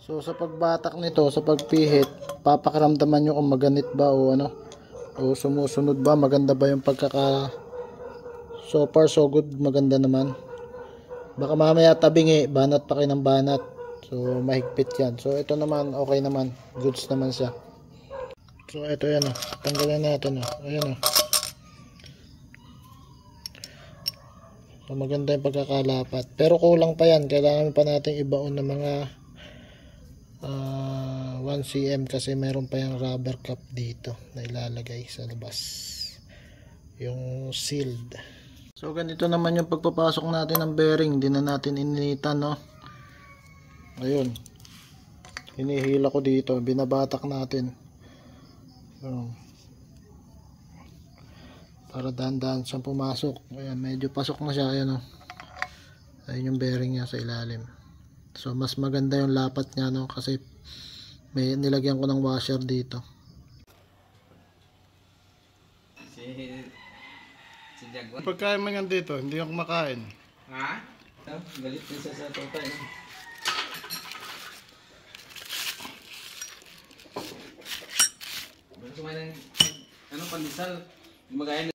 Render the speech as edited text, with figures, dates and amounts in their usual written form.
So sa pagbatak nito, sa pagpihit, papakiramdaman nyo kung maganit ba o ano, o sumusunod ba, maganda ba yung pagkaka. So far so good, maganda naman. Baka mamaya tabingi, banat pa kayo ng banat. So mahigpit yan. So ito naman, okay naman, goods naman siya. So ito yan o, tanggalin natin o, ayan o. So maganda yung pagkakalapat, pero kulang pa yan, kailangan pa natin ibaon ng mga 1 cm kasi meron pa yung rubber cap dito na ilalagay sa labas, yung sealed. So ganito naman yung pagpapasok natin ng bearing, hindi na natin ininitan, no. Ayun, hinihila ko dito, binabatak natin. So, para dahan-dahan siyang pumasok. Ayan, medyo pasok na siya. Ayan, ayun yung bearing niya sa ilalim. So mas maganda yung lapat niya, no, kasi may nilagyan ko ng washer dito. Si Jaguar. Pagkain mo yan dito, hindi ako kumakain. Ha? Galit din siya sa tatay. Gusto mo ng ano, pandesal? Gumagaya